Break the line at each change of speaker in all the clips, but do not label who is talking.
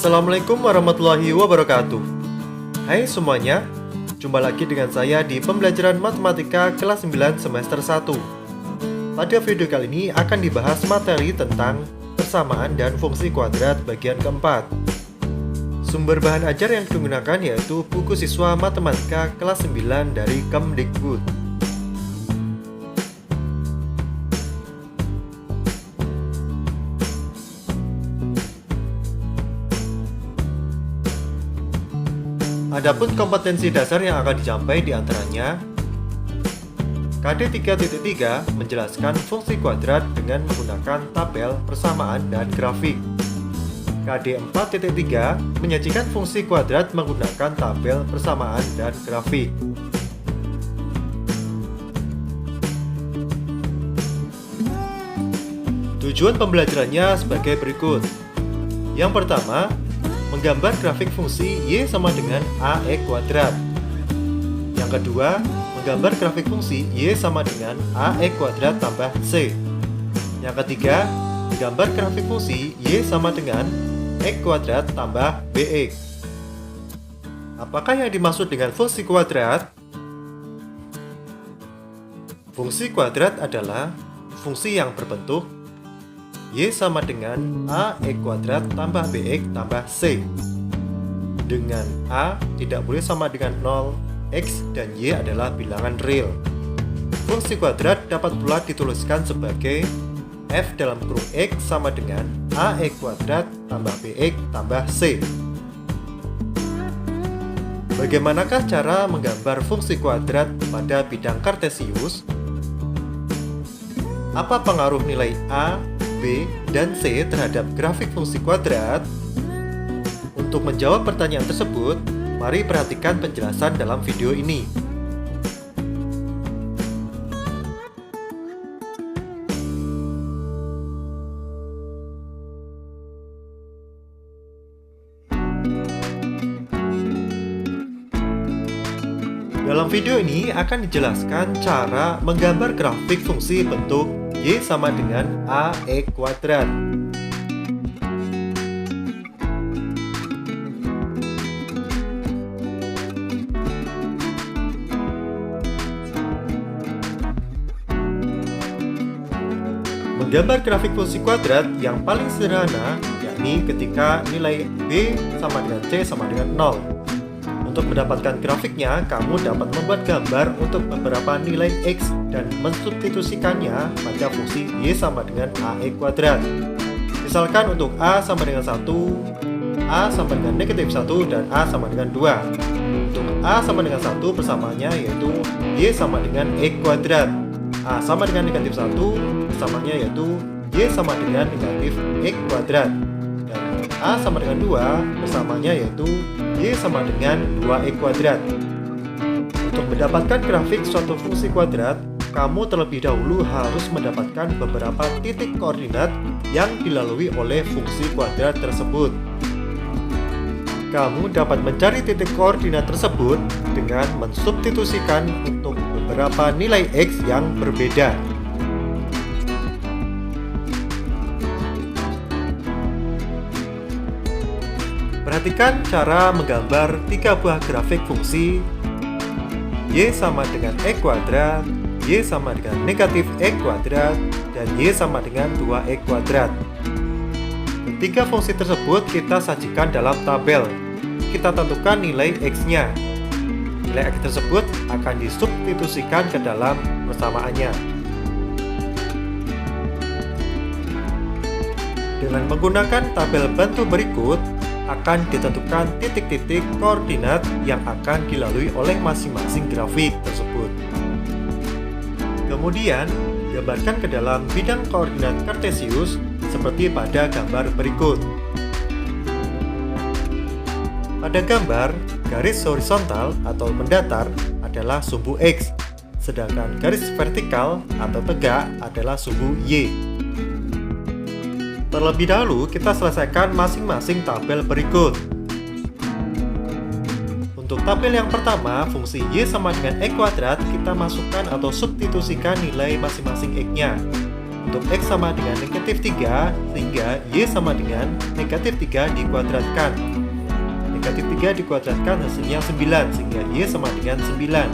Assalamualaikum warahmatullahi wabarakatuh. Hai semuanya, jumpa lagi dengan saya di pembelajaran matematika kelas 9 semester 1. Pada video kali ini akan dibahas materi tentang persamaan dan fungsi kuadrat bagian keempat. Sumber bahan ajar yang digunakan yaitu buku siswa matematika kelas 9 dari Kemdikbud. Adapun kompetensi dasar yang akan dicapai diantaranya KD 3.3 menjelaskan fungsi kuadrat dengan menggunakan tabel, persamaan, dan grafik. KD 4.3 menyajikan fungsi kuadrat menggunakan tabel, persamaan, dan grafik. Tujuan pembelajarannya sebagai berikut. Yang pertama, menggambar grafik fungsi Y sama dengan AE kuadrat. Yang kedua, menggambar grafik fungsi Y sama dengan AE kuadrat tambah C. Yang ketiga, menggambar grafik fungsi Y sama dengan X kuadrat tambah BX. Apakah yang dimaksud dengan fungsi kuadrat? Fungsi kuadrat adalah fungsi yang berbentuk Y sama dengan AX kuadrat tambah BX tambah C. Dengan A tidak boleh sama dengan 0, X dan Y adalah bilangan real. Fungsi kuadrat dapat pula dituliskan sebagai F dalam kurung X sama dengan AX kuadrat tambah BX tambah C. Bagaimanakah cara menggambar fungsi kuadrat pada bidang kartesius? Apa pengaruh nilai A, B, dan C terhadap grafik fungsi kuadrat? Untuk menjawab pertanyaan tersebut, mari perhatikan penjelasan dalam video ini. Dalam video ini akan dijelaskan cara menggambar grafik fungsi bentuk Y sama dengan AX kuadrat. Menggambar grafik fungsi kuadrat yang paling sederhana yakni ketika nilai B sama dengan C sama dengan 0. Untuk mendapatkan grafiknya, kamu dapat membuat gambar untuk beberapa nilai X dan mensubstitusikannya pada fungsi Y sama dengan AX kuadrat. Misalkan untuk A sama dengan 1, A sama dengan negatif 1, dan A sama dengan 2. Untuk A sama dengan 1 persamaannya yaitu Y sama dengan X kuadrat. A sama dengan negatif 1 persamaannya yaitu Y sama dengan negatif X kuadrat. A sama dengan 2 persamaannya yaitu Y sama dengan 2X kuadrat. Untuk mendapatkan grafik suatu fungsi kuadrat, kamu terlebih dahulu harus mendapatkan beberapa titik koordinat yang dilalui oleh fungsi kuadrat tersebut. Kamu dapat mencari titik koordinat tersebut dengan mensubstitusikan untuk beberapa nilai X yang berbeda. Perhatikan cara menggambar 3 buah grafik fungsi Y sama dengan X kuadrat, Y sama dengan negatif X kuadrat, dan Y sama dengan 2X kuadrat. Ketiga fungsi tersebut kita sajikan dalam tabel. Kita tentukan nilai X-nya. Nilai X tersebut akan disubstitusikan ke dalam persamaannya. Dengan menggunakan tabel bantu berikut, akan ditentukan titik-titik koordinat yang akan dilalui oleh masing-masing grafik tersebut. Kemudian, gambarkan ke dalam bidang koordinat kartesius seperti pada gambar berikut. Pada gambar, garis horizontal atau mendatar adalah sumbu X, sedangkan garis vertikal atau tegak adalah sumbu Y. Terlebih dahulu, kita selesaikan masing-masing tabel berikut. Untuk tabel yang pertama, fungsi Y sama dengan X kuadrat, kita masukkan atau substitusikan nilai masing-masing X-nya. Untuk X sama dengan negatif 3, sehingga Y sama dengan negatif 3 dikuadratkan. Negatif 3 dikuadratkan hasilnya 9, sehingga Y sama dengan 9.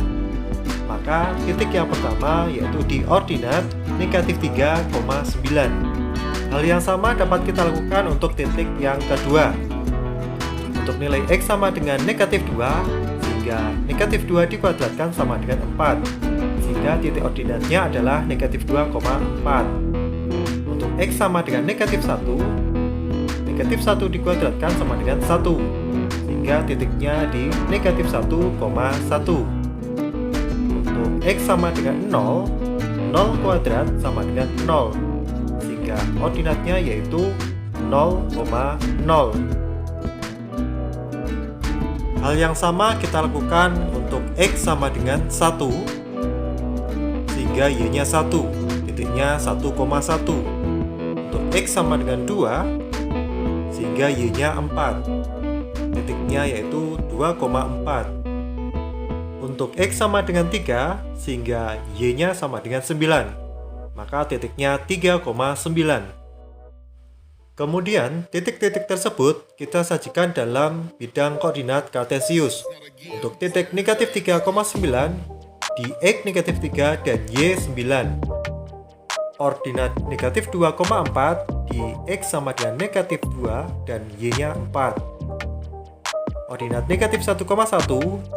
Maka titik yang pertama yaitu di ordinat negatif 3,9. Hal yang sama dapat kita lakukan untuk titik yang kedua. Untuk nilai X sama dengan negatif 2, sehingga negatif 2 dikuadratkan sama dengan 4, sehingga titik ordinatnya adalah negatif 2,4. Untuk X sama dengan negatif 1, negatif 1 dikuadratkan sama dengan 1, sehingga titiknya di negatif 1,1. Untuk X sama dengan 0, 0 kuadrat sama dengan 0, sehingga ordinatnya yaitu 0,0. Hal yang sama kita lakukan untuk X sama dengan 1, sehingga Y-nya 1, titiknya 1,1. Untuk X sama dengan 2, sehingga Y-nya 4, titiknya yaitu 2,4. Untuk X sama dengan 3, sehingga Y-nya sama dengan 9, maka titiknya 3,9. Kemudian, titik-titik tersebut kita sajikan dalam bidang koordinat kartesius. Untuk titik negatif 3,9 di X negatif 3 dan Y 9. Ordinat negatif 2,4 di X sama dengan negatif 2 dan Y-nya 4. Ordinat negatif 1,1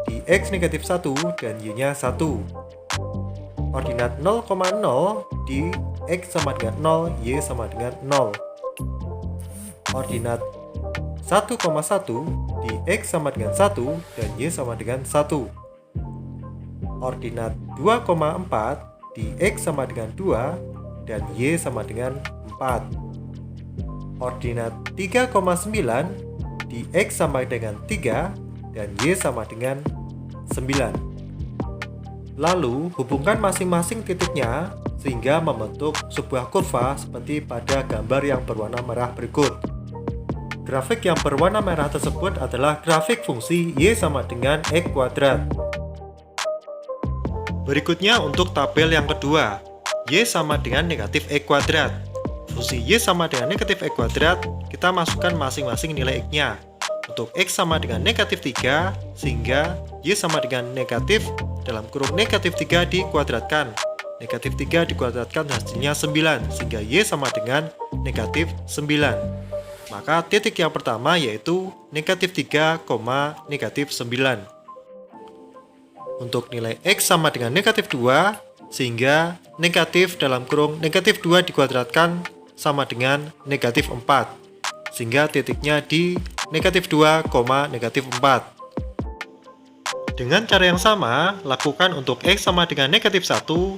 di X negatif 1 dan Y-nya 1. Ordinat 0,0 di X sama dengan 0, Y sama dengan 0. Ordinat 1,1 di X sama dengan 1 dan Y sama dengan 1. Ordinat 2,4 di X sama dengan 2 dan Y sama dengan 4. Ordinat 3,9 di X sama dengan 3 dan Y sama dengan 9. Lalu, hubungkan masing-masing titiknya sehingga membentuk sebuah kurva seperti pada gambar yang berwarna merah berikut. Grafik yang berwarna merah tersebut adalah grafik fungsi Y sama dengan X kuadrat. Berikutnya untuk tabel yang kedua, Y sama dengan negatif X kuadrat. Fungsi Y sama dengan negatif X kuadrat, kita masukkan masing-masing nilai X-nya. Untuk X sama dengan negatif 3, sehingga Y sama dengan negatif dalam kurung negatif 3 dikuadratkan. Negatif 3 dikuadratkan hasilnya 9, sehingga Y sama dengan negatif 9. Maka titik yang pertama yaitu negatif 3, negatif 9. Untuk nilai X sama dengan negatif 2, sehingga negatif dalam kurung negatif 2 dikuadratkan sama dengan negatif 4, sehingga titiknya di negatif 2, negatif 4. Dengan cara yang sama, lakukan untuk X sama dengan negatif 1,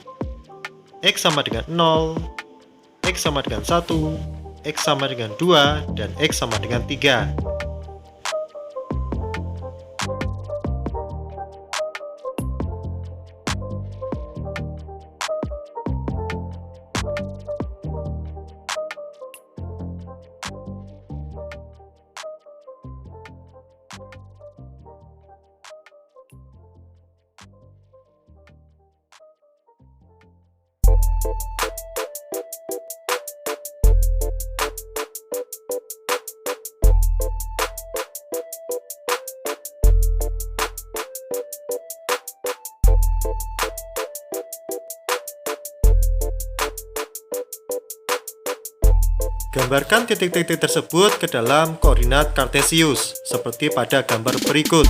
X sama dengan 0, X sama dengan 1, X sama dengan 2, dan X sama dengan 3. Gambarkan titik-titik tersebut ke dalam koordinat kartesius, seperti pada gambar berikut.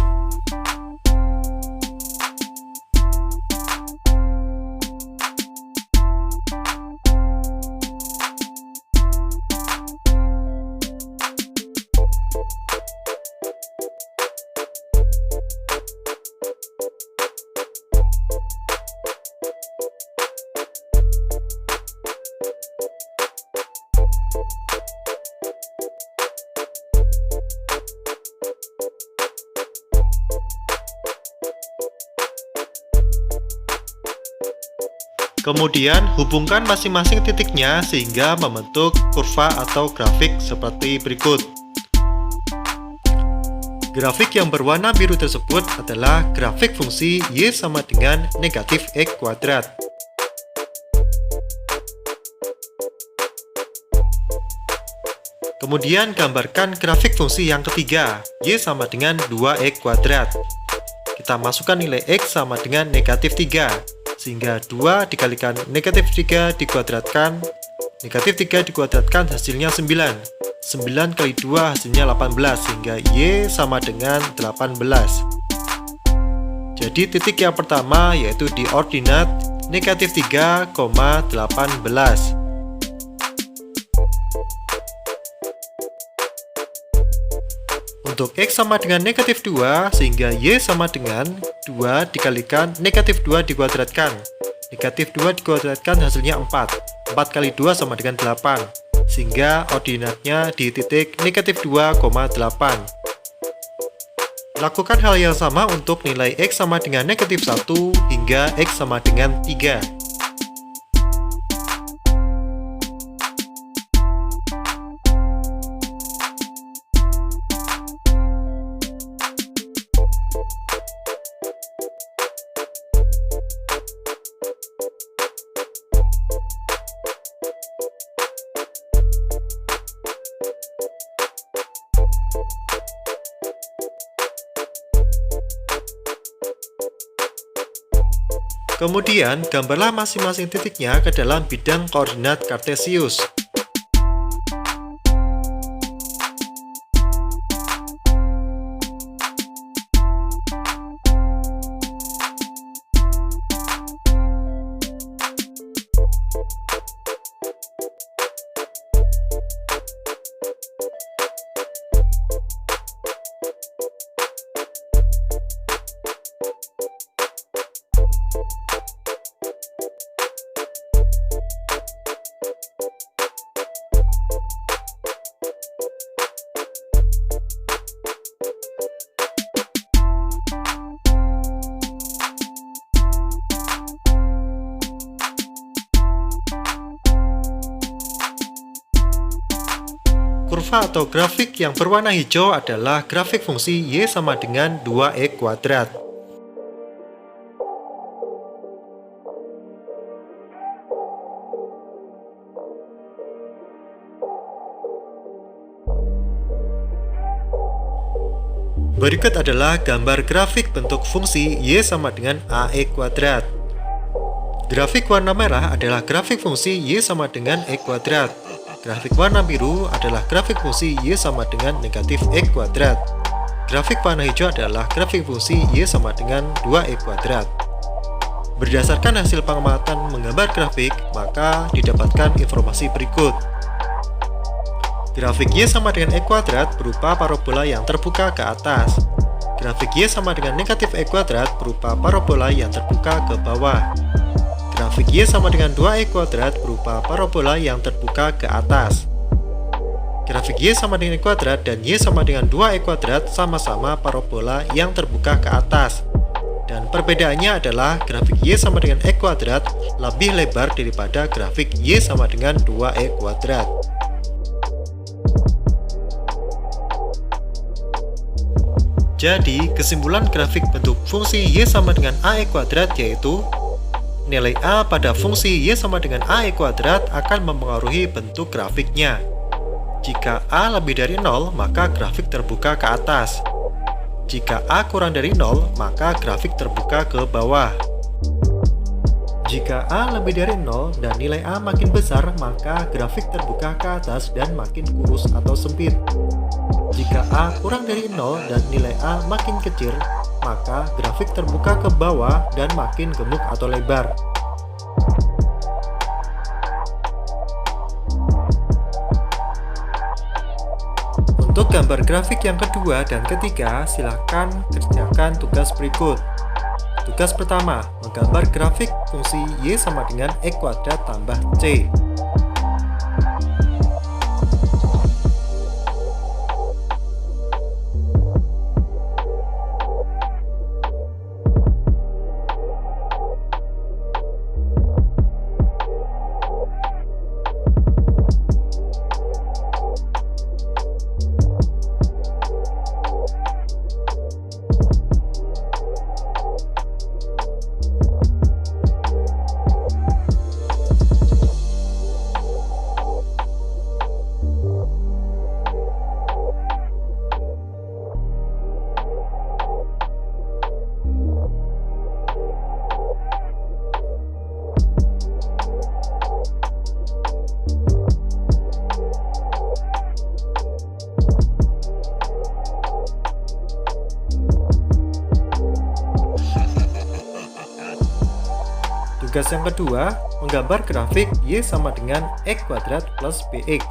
Kemudian hubungkan masing-masing titiknya sehingga membentuk kurva atau grafik seperti berikut. Grafik yang berwarna biru tersebut adalah grafik fungsi Y sama dengan negatif X kuadrat. Kemudian gambarkan grafik fungsi yang ketiga, Y sama dengan 2X kuadrat. Kita masukkan nilai X sama dengan negatif 3, sehingga 2 dikalikan negatif 3 dikuadratkan, negatif 3 dikuadratkan hasilnya 9. 9 kali 2 hasilnya 18, sehingga Y sama dengan 18. Jadi titik yang pertama yaitu di ordinat negatif 3,18. Untuk X sama dengan negatif 2, sehingga Y sama dengan 2 dikalikan negatif 2 dikuadratkan. Negatif 2 dikuadratkan hasilnya 4. 4 kali 2 sama dengan 8, sehingga ordinatnya di titik negatif 2,8. Lakukan hal yang sama untuk nilai X sama dengan negatif 1 hingga X sama dengan 3. Kemudian, gambarlah masing-masing titiknya ke dalam bidang koordinat kartesius. Kurva atau grafik yang berwarna hijau adalah grafik fungsi Y sama dengan 2X kuadrat. Berikut adalah gambar grafik bentuk fungsi Y sama dengan AX kuadrat. Grafik warna merah adalah grafik fungsi Y sama dengan X kuadrat. Grafik warna biru adalah grafik fungsi Y sama dengan negatif X kuadrat. Grafik warna hijau adalah grafik fungsi Y sama dengan 2X kuadrat. Berdasarkan hasil pengamatan menggambar grafik, maka didapatkan informasi berikut. Grafik Y sama dengan X kuadrat berupa parabola yang terbuka ke atas. Grafik Y sama dengan negatif X kuadrat berupa parabola yang terbuka ke bawah. Grafik Y sama dengan 2X kuadrat berupa parabola yang terbuka ke atas. Grafik Y sama dengan X kuadrat dan Y sama dengan 2X kuadrat sama-sama parabola yang terbuka ke atas. Dan perbedaannya adalah grafik Y sama dengan X kuadrat lebih lebar daripada grafik Y sama dengan 2X kuadrat. Jadi, kesimpulan grafik bentuk fungsi Y sama dengan AX kuadrat yaitu nilai A pada fungsi Y sama dengan AX kuadrat akan mempengaruhi bentuk grafiknya. Jika A lebih dari 0, maka grafik terbuka ke atas. Jika A kurang dari 0, maka grafik terbuka ke bawah. Jika A lebih dari 0 dan nilai A makin besar, maka grafik terbuka ke atas dan makin kurus atau sempit. Jika A kurang dari 0 dan nilai A makin kecil, maka grafik terbuka ke bawah dan makin gemuk atau lebar. Untuk gambar grafik yang kedua dan ketiga, silakan kerjakan tugas berikut. Tugas pertama, menggambar grafik fungsi Y sama dengan X kuadrat tambah C. Tugas yang kedua, menggambar grafik Y sama dengan X kuadrat plus BX.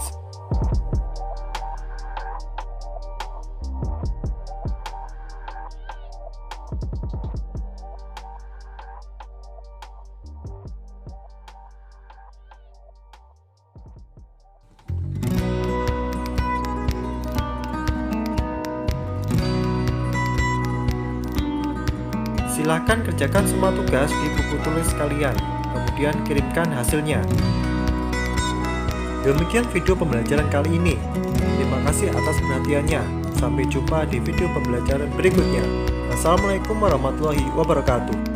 Silahkan kerjakan semua tugas di buku tulis kalian, kemudian kirimkan hasilnya. Demikian video pembelajaran kali ini. Terima kasih atas perhatiannya. Sampai jumpa di video pembelajaran berikutnya. Wassalamualaikum warahmatullahi wabarakatuh.